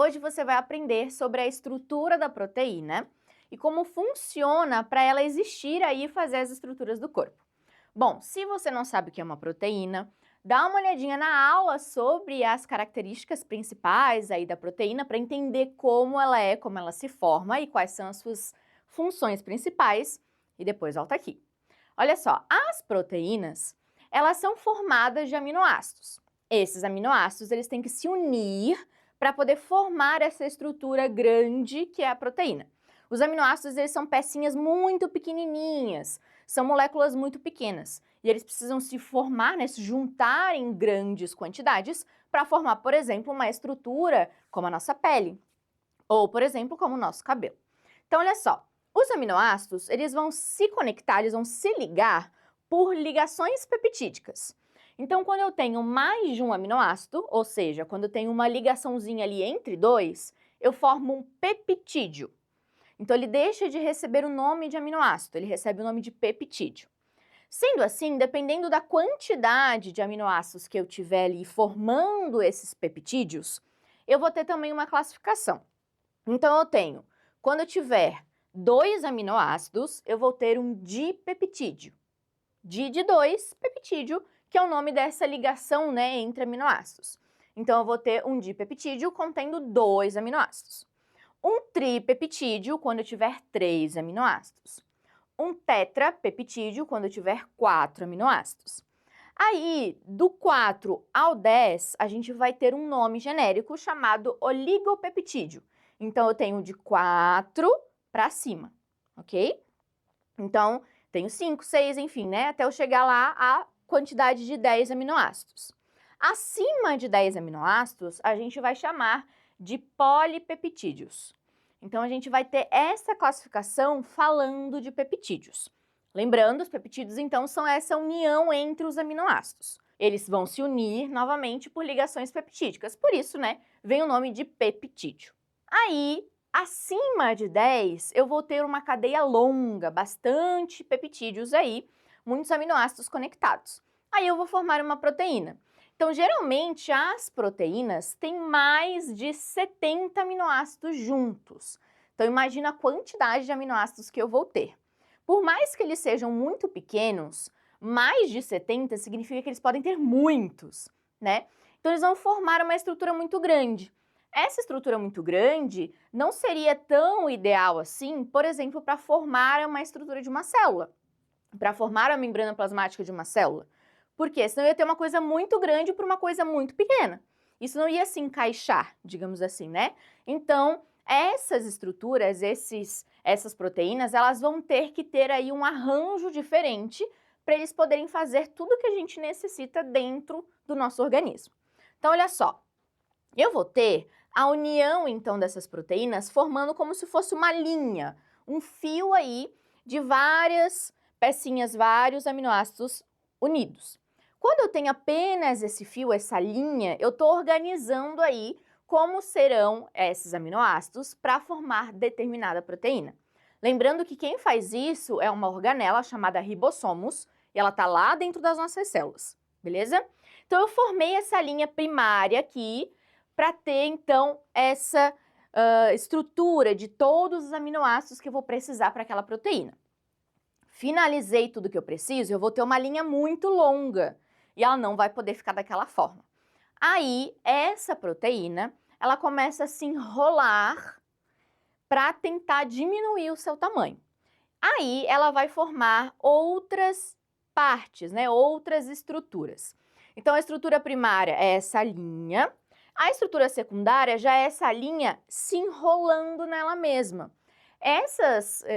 Hoje você vai aprender sobre a estrutura da proteína e como funciona para ela existir aí e fazer as estruturas do corpo. Bom, se você não sabe o que é uma proteína, dá uma olhadinha na aula sobre as características principais aí da proteína para entender como ela é, como ela se forma e quais são as suas funções principais e depois volta aqui. Olha só, as proteínas, elas são formadas de aminoácidos. Esses aminoácidos, eles têm que se unir para poder formar essa estrutura grande que é a proteína. Os aminoácidos, eles são pecinhas muito pequenininhas, são moléculas muito pequenas, e eles precisam se formar, né, se juntar em grandes quantidades para formar, por exemplo, uma estrutura como a nossa pele, ou, por exemplo, como o nosso cabelo. Então, olha só, os aminoácidos, eles vão se conectar, eles vão se ligar por ligações peptídicas. Então, quando eu tenho mais de um aminoácido, ou seja, quando eu tenho uma ligaçãozinha ali entre dois, eu formo um peptídeo. Então, ele deixa de receber o nome de aminoácido, ele recebe o nome de peptídeo. Sendo assim, dependendo da quantidade de aminoácidos que eu tiver ali formando esses peptídeos, eu vou ter também uma classificação. Então, eu tenho, quando eu tiver 2 aminoácidos, eu vou ter um dipeptídeo. Di de 2, peptídeo, que é o nome dessa ligação, né, entre aminoácidos. Então, eu vou ter um dipeptídeo contendo 2 aminoácidos. Um tripeptídeo, quando eu tiver 3 aminoácidos. Um tetrapeptídeo, quando eu tiver 4 aminoácidos. Aí, do 4 ao 10, a gente vai ter um nome genérico chamado oligopeptídeo. Então, eu tenho de 4 para cima, ok? Então, tenho 5, 6, enfim, né? Até eu chegar lá à quantidade de 10 aminoácidos. Acima de 10 aminoácidos, a gente vai chamar de polipeptídeos. Então, a gente vai ter essa classificação falando de peptídeos. Lembrando, os peptídeos, então, são essa união entre os aminoácidos. Eles vão se unir novamente por ligações peptídicas. Por isso, né, vem o nome de peptídeo. Aí, acima de 10, eu vou ter uma cadeia longa, bastante peptídeos aí, muitos aminoácidos conectados. Aí eu vou formar uma proteína. Então, geralmente, as proteínas têm mais de 70 aminoácidos juntos. Então, imagina a quantidade de aminoácidos que eu vou ter. Por mais que eles sejam muito pequenos, mais de 70 significa que eles podem ter muitos, né? Então, eles vão formar uma estrutura muito grande. Essa estrutura muito grande não seria tão ideal assim, por exemplo, para formar uma estrutura de uma célula, para formar a membrana plasmática de uma célula. Porque senão ia ter uma coisa muito grande para uma coisa muito pequena. Isso não ia se encaixar, digamos assim, né? Então, essas estruturas, essas proteínas, elas vão ter que ter aí um arranjo diferente para eles poderem fazer tudo que a gente necessita dentro do nosso organismo. Então, olha só, eu vou ter a união, então, dessas proteínas formando como se fosse uma linha, um fio aí de várias pecinhas, vários aminoácidos unidos. Quando eu tenho apenas esse fio, essa linha, eu estou organizando aí como serão esses aminoácidos para formar determinada proteína. Lembrando que quem faz isso é uma organela chamada ribossomos, e ela está lá dentro das nossas células, beleza? Então, eu formei essa linha primária aqui para ter, então, essa estrutura de todos os aminoácidos que eu vou precisar para aquela proteína. Finalizei tudo que eu preciso, eu vou ter uma linha muito longa e ela não vai poder ficar daquela forma. Aí, essa proteína, ela começa a se enrolar para tentar diminuir o seu tamanho. Aí, ela vai formar outras partes, né, outras estruturas. Então, a estrutura primária é essa linha, a estrutura secundária já é essa linha se enrolando nela mesma.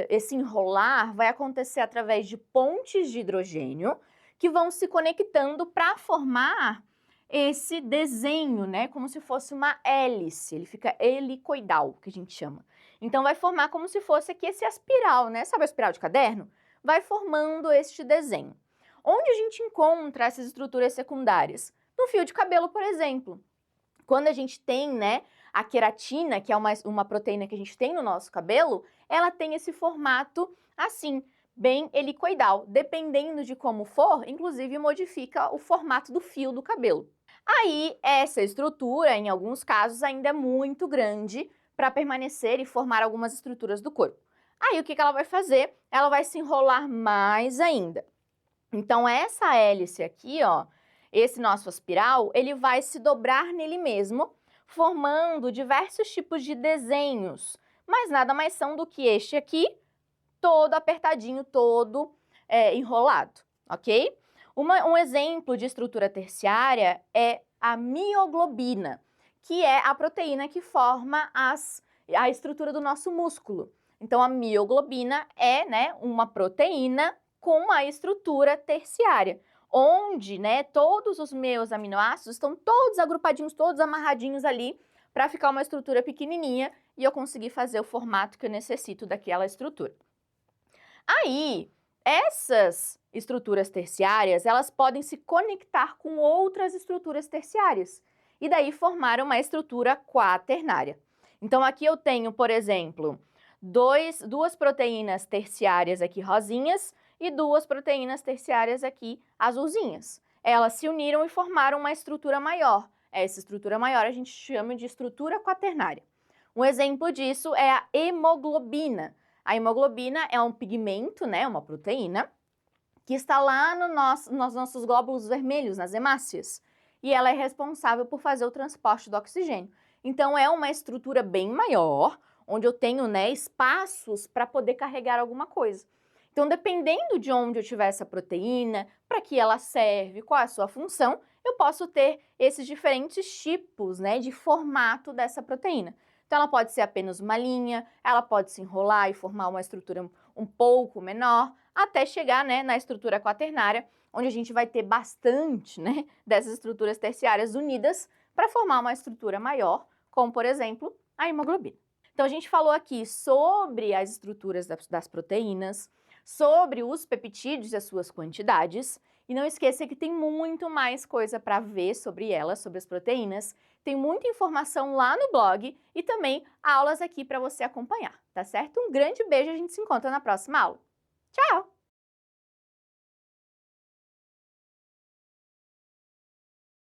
Esse enrolar vai acontecer através de pontes de hidrogênio que vão se conectando para formar esse desenho, né? Como se fosse uma hélice, ele fica helicoidal, que a gente chama. Então, vai formar como se fosse aqui esse espiral, né? Sabe a espiral de caderno? Vai formando este desenho. Onde a gente encontra essas estruturas secundárias? No fio de cabelo, por exemplo. Quando a gente tem, né, a queratina, que é uma proteína que a gente tem no nosso cabelo, ela tem esse formato assim, bem helicoidal. Dependendo de como for, inclusive modifica o formato do fio do cabelo. Aí, essa estrutura, em alguns casos, ainda é muito grande para permanecer e formar algumas estruturas do corpo. Aí, o que ela vai fazer? Ela vai se enrolar mais ainda. Então, essa hélice aqui, ó, esse nosso espiral, ele vai se dobrar nele mesmo, formando diversos tipos de desenhos, mas nada mais são do que este aqui, todo apertadinho, todo enrolado, ok? Um exemplo de estrutura terciária é a mioglobina, que é a proteína que forma a estrutura do nosso músculo. Então, a mioglobina é, né, uma proteína com uma estrutura terciária, onde, né, todos os meus aminoácidos estão todos agrupadinhos, todos amarradinhos ali, para ficar uma estrutura pequenininha e eu conseguir fazer o formato que eu necessito daquela estrutura. Aí, essas estruturas terciárias, elas podem se conectar com outras estruturas terciárias e daí formar uma estrutura quaternária. Então, aqui eu tenho, por exemplo, duas proteínas terciárias aqui rosinhas e duas proteínas terciárias aqui azulzinhas. Elas se uniram e formaram uma estrutura maior. Essa estrutura maior a gente chama de estrutura quaternária. Um exemplo disso é a hemoglobina. A hemoglobina é um pigmento, né, uma proteína, que está lá nos nossos glóbulos vermelhos, nas hemácias, e ela é responsável por fazer o transporte do oxigênio. Então, é uma estrutura bem maior, onde eu tenho, né, espaços para poder carregar alguma coisa. Então, dependendo de onde eu tiver essa proteína, para que ela serve, qual é a sua função, eu posso ter esses diferentes tipos, né, de formato dessa proteína. Então, ela pode ser apenas uma linha, ela pode se enrolar e formar uma estrutura um pouco menor, até chegar, né, na estrutura quaternária, onde a gente vai ter bastante, né, dessas estruturas terciárias unidas para formar uma estrutura maior, como, por exemplo, a hemoglobina. Então, a gente falou aqui sobre as estruturas das proteínas, sobre os peptídeos e as suas quantidades, e não esqueça que tem muito mais coisa para ver sobre elas, sobre as proteínas. Tem muita informação lá no blog e também aulas aqui para você acompanhar, tá certo? Um grande beijo, a gente se encontra na próxima aula. Tchau!